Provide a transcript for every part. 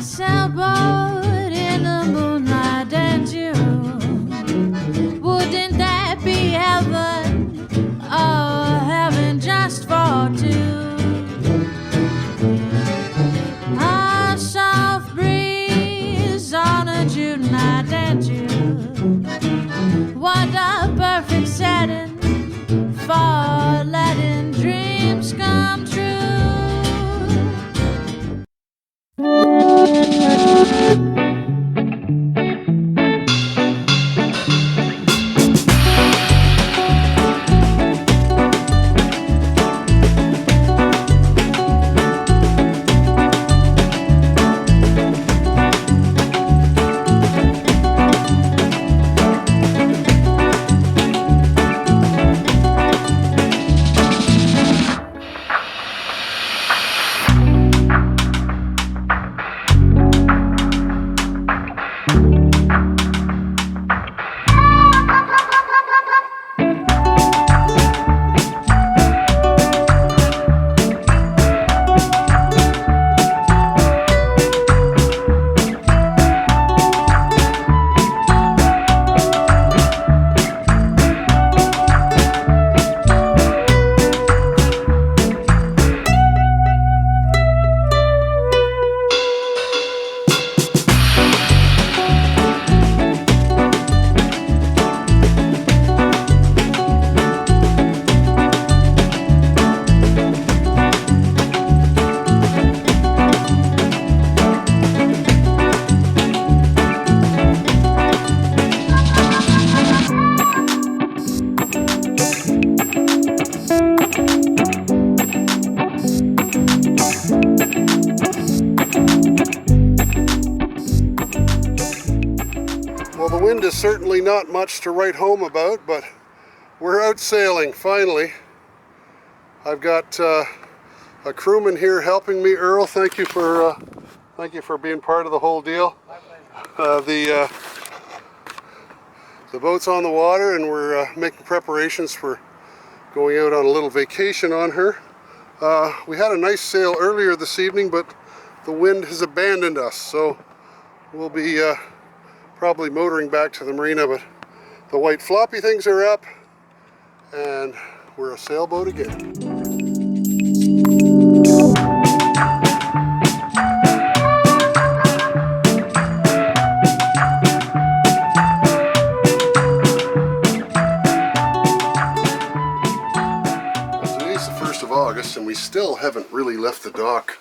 sailboat in the moonlight and June. Wouldn't that be heaven? Oh, heaven just for two. A soft breeze on a June night and June. What a perfect setting for letting dreams come true. Well, the wind is certainly not much to write home about, but we're out sailing finally. I've got a crewman here helping me. Earl, thank you for being part of the whole deal. The boat's on the water, and we're making preparations for going out on a little vacation on her. We had a nice sail earlier this evening, but the wind has abandoned us, so we'll be probably motoring back to the marina, but the white floppy things are up and we're a sailboat again. Well, today's the 1st of August and we still haven't really left the dock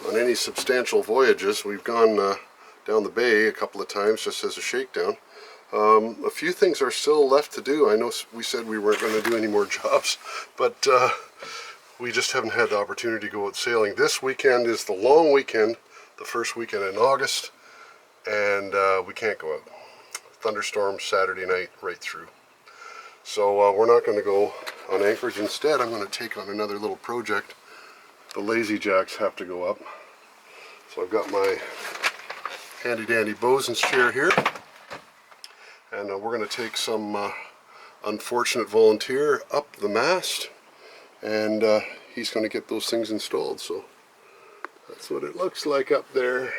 on any substantial voyages. We've gone down the bay a couple of times just as a shakedown. A few things are still left to do. I know we said we weren't going to do any more jobs, but we just haven't had the opportunity to go out sailing. This weekend is the long weekend, the first weekend in August, and we can't go out. Thunderstorm Saturday night right through. So we're not going to go on anchorage. Instead, I'm going to take on another little project. The lazy jacks have to go up. So I've got my handy dandy bosun's chair here, and we're going to take some unfortunate volunteer up the mast, and he's going to get those things installed. So that's what it looks like up there.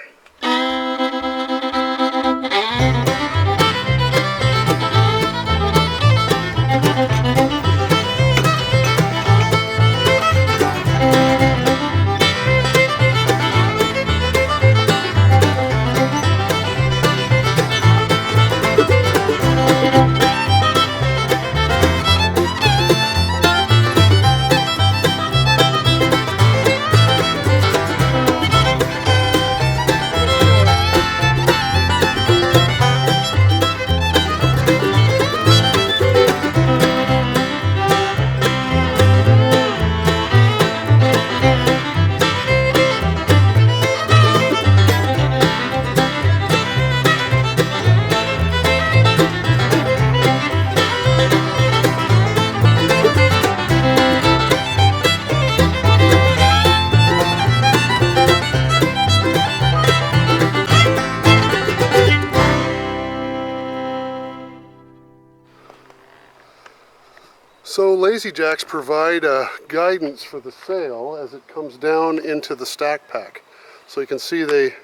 So lazy jacks provide guidance for the sail as it comes down into the stack pack. So you can see they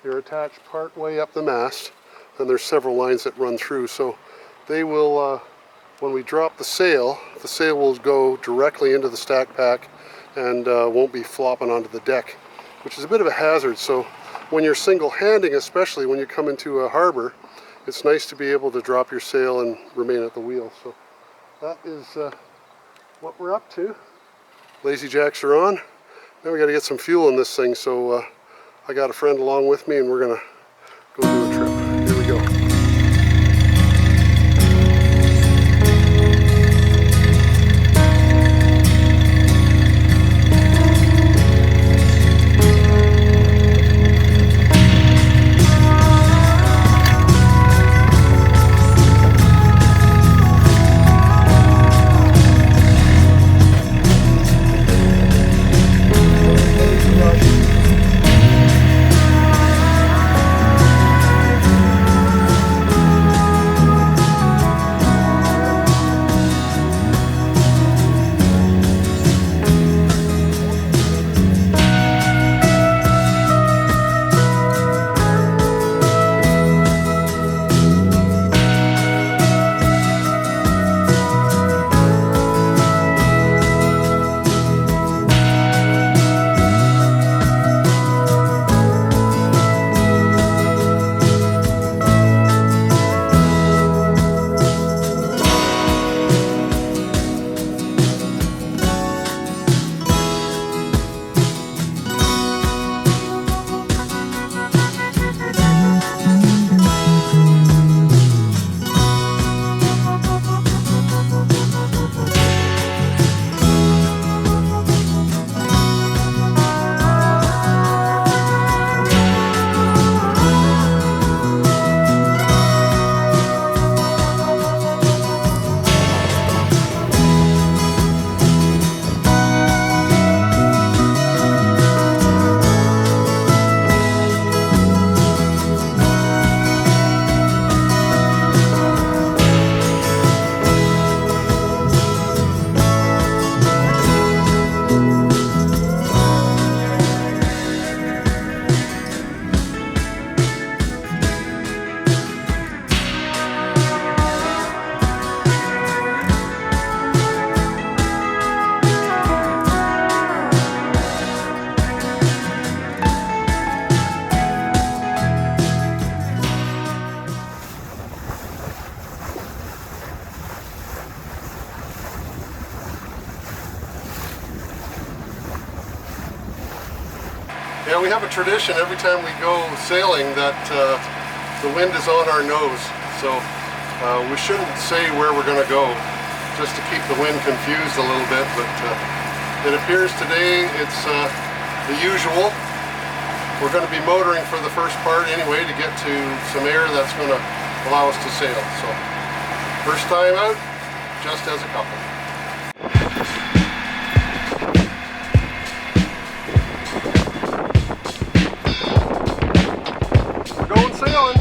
They're attached part way up the mast, and there's several lines that run through. So they will, when we drop the sail will go directly into the stack pack and won't be flopping onto the deck, which is a bit of a hazard. So when you're single-handing, especially when you come into a harbor, it's nice to be able to drop your sail and remain at the wheel. So that is what we're up to. Lazy jacks are on. Now we got to get some fuel in this thing, so I got a friend along with me and we're gonna go do a trip. Here we go. Yeah, we have a tradition every time we go sailing that the wind is on our nose. So we shouldn't say where we're going to go, just to keep the wind confused a little bit. But it appears today it's the usual. We're going to be motoring for the first part anyway to get to some air that's going to allow us to sail. So first time out, just as a couple. Sailing.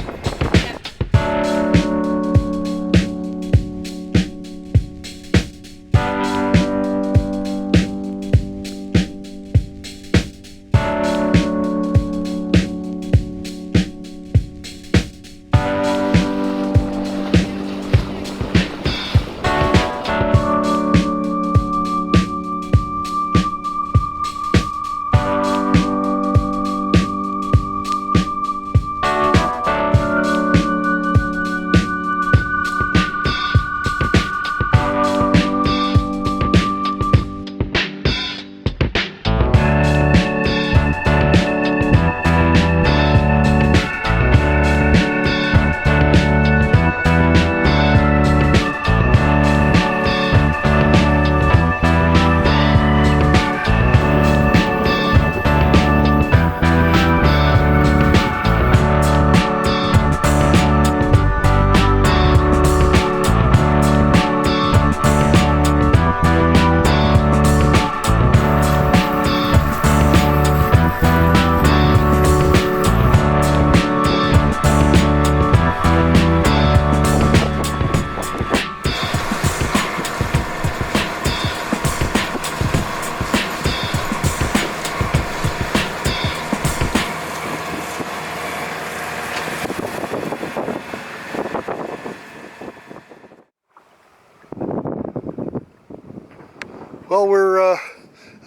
Well, we're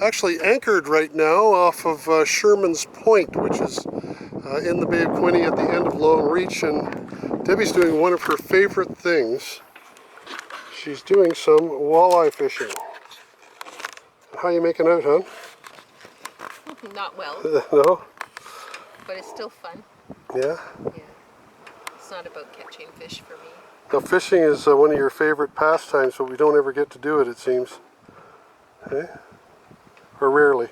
actually anchored right now off of Sherman's Point, which is in the Bay of Quinte at the end of Long Reach, and Debbie's doing one of her favorite things. She's doing some walleye fishing. How you making out, hon? Not well, No? but it's still fun. Yeah? Yeah. It's not about catching fish for me. Now, fishing is one of your favorite pastimes, but we don't ever get to do it, it seems. Eh? Or rarely.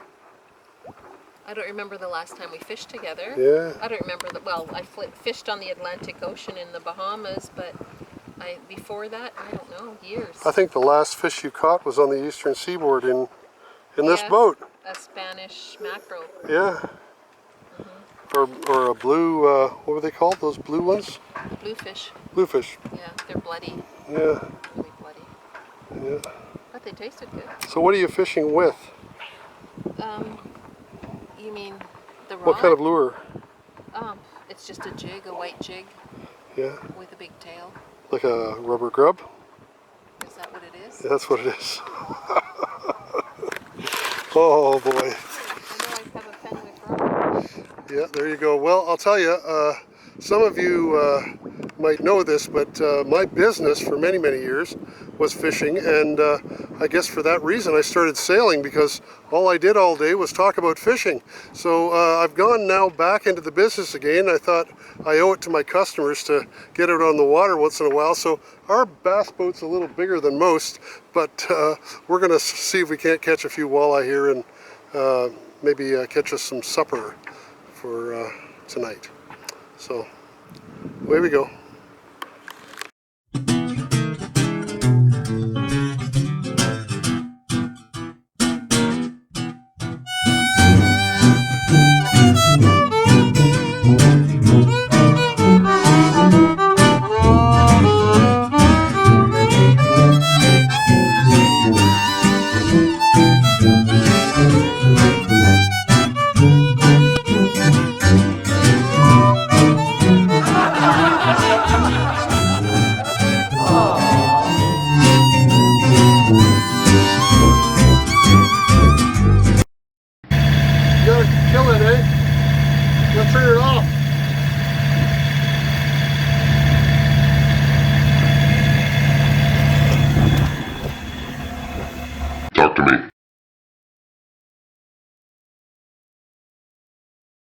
I don't remember the last time we fished together. Yeah. I don't remember well, I fished on the Atlantic Ocean in the Bahamas, but before that, I don't know, years. I think the last fish you caught was on the eastern seaboard in this boat. A Spanish mackerel. Yeah. Or a blue, what were they called? Those blue ones? Bluefish. Bluefish. Yeah, they're bloody. Yeah. Really bloody. Yeah. But they tasted good. So what are you fishing with? You mean the rod? What kind of lure? It's just a jig, a white jig. Yeah. With a big tail. Like a rubber grub? Is that what it is? Yeah, that's what it is. Oh boy. I know I have a Fenwick rod. Yeah, there you go. Well, I'll tell you, some of you might know this, but my business for many, many years was fishing, and I guess for that reason I started sailing, because all I did all day was talk about fishing. So I've gone now back into the business again. I thought I owe it to my customers to get out on the water once in a while. So our bass boat's a little bigger than most, but we're going to see if we can't catch a few walleye here and maybe catch us some supper for tonight. So away we go. You gotta kill it, eh? Let's turn it off.